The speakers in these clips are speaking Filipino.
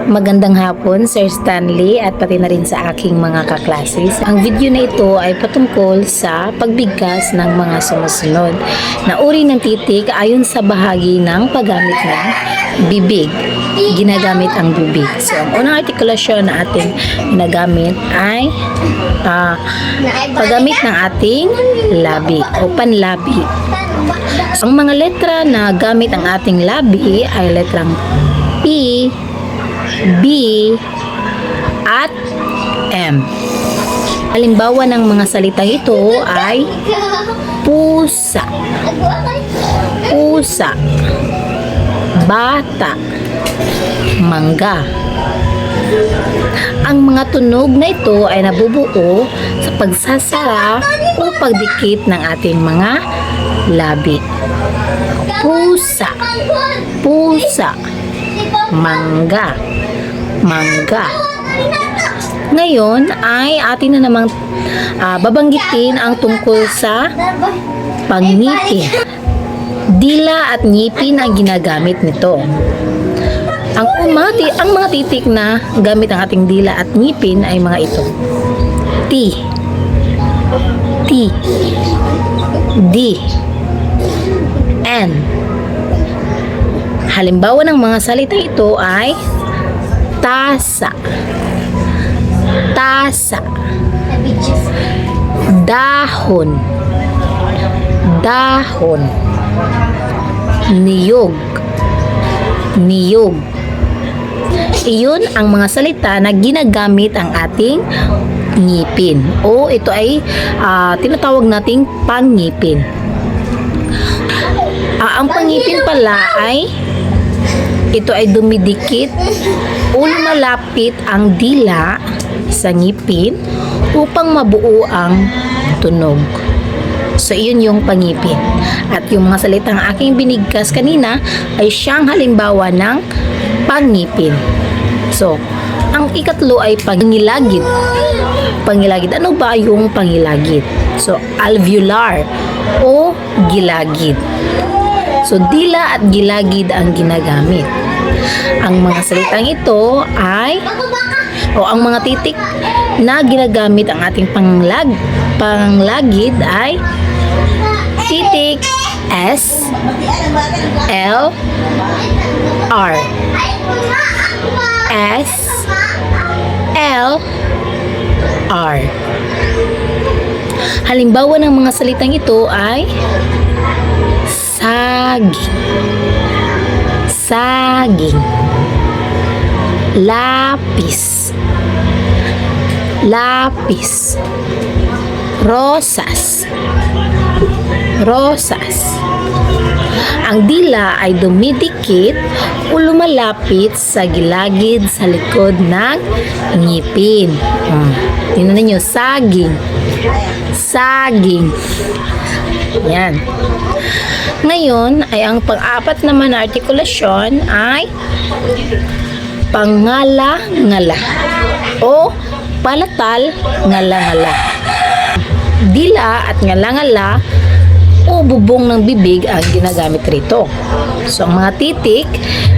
Magandang hapon, Sir Stanley, at pati na rin sa aking mga kaklases. Ang video na ito ay patungkol sa pagbigkas ng mga sumusunod na uri ng titik ayon sa bahagi ng paggamit ng bibig. Ginagamit ang bibig. So, ang unang artikulasyon na ating ginagamit ay paggamit ng ating labi o panlabi. Ang mga letra na gamit ang ating labi ay letrang P, B, at M. Halimbawa ng mga salitang ito ay pusa, pusa, bata, mangga. Ang mga tunog na ito ay nabubuo sa pagsasara o pagdikit ng ating mga labi. Pusa, pusa, mangga, mangga. Ngayon ay atin na namang babanggitin ang tungkol sa pangngipin. Dila at ngipin ang ginagamit nito. Ang mga titik na gamit ang ating dila at ngipin ay mga ito. T, T, D, N. Halimbawa ng mga salita ito ay tasa, tasa, dahon, dahon, niyog, niyog. Iyon ang mga salita na ginagamit ang ating ngipin o ito ay tinatawag nating pangngipin. Ang pangngipin pala ay ito ay dumidikit o lumalapit ang dila sa ngipin upang mabuo ang tunog. So, iyon yung pangipin. At yung mga salitang aking binigkas kanina ay siyang halimbawa ng pangipin. So, ang ikatlo ay pangilagid. Pangilagid. Ano ba yung pangilagid? So, alveolar o gilagid. So, dila at gilagid ang ginagamit. Ang mga salitang ito ay ang mga titik na ginagamit ang ating panglagid ay titik S, L, R. S, L, R. Halimbawa ng mga salitang ito ay saging, saging, lapis, lapis, rosas, rosas. Ang dila ay dumidikit o lumalapit sa gilagid sa likod ng ngipin. Tingnan ninyo, saging, saging. Yan. Ngayon ay ang pang-apat naman na artikulasyon ay pangala-ngala o palatal ngala-ngala. Dila at ngala-ngala o bubong ng bibig ang ginagamit rito. So, ang mga titik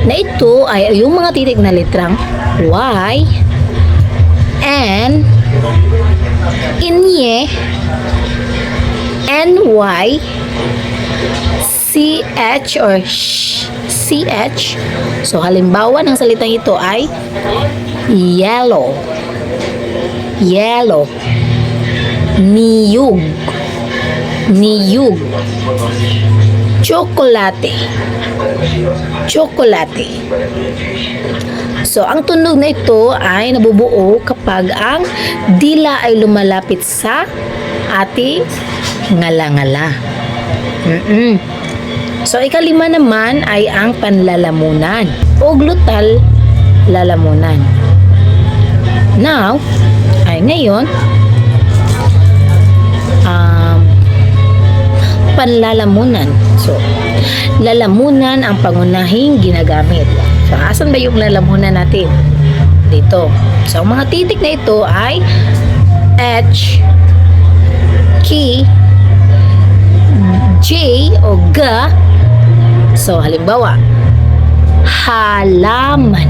na ito ay yung mga titik na litrang Y, N, Inye, NY, CH or CH. So, halimbawa ng salitang ito ay yellow, yellow, niyog, niyog, chocolate, chocolate. So, ang tunog na ito ay nabubuo kapag ang dila ay lumalapit sa ating ngala-ngala. So, ikalima naman ay ang panlalamunan o glutal lalamunan. Now, ay ngayon, panlalamunan. So, lalamunan ang pangunahing ginagamit. So, asan ba yung lalamunan natin? Dito. So, ang mga titik na ito ay H, K, J o G. So, halimbawa, halaman,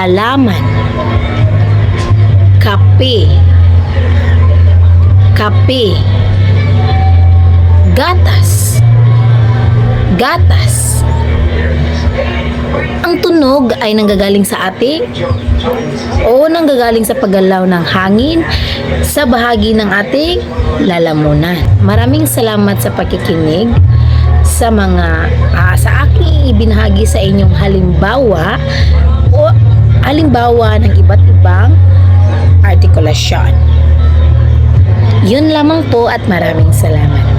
halaman, kape, kape, gatas, gatas. Ang tunog ay nanggagaling sa ating o nanggagaling sa paggalaw ng hangin sa bahagi ng ating lalamunan. Maraming salamat sa pakikinig sa mga sa aking ibinahagi sa inyong halimbawa o halimbawa ng iba't ibang artikulasyon. Yun lamang po at maraming salamat.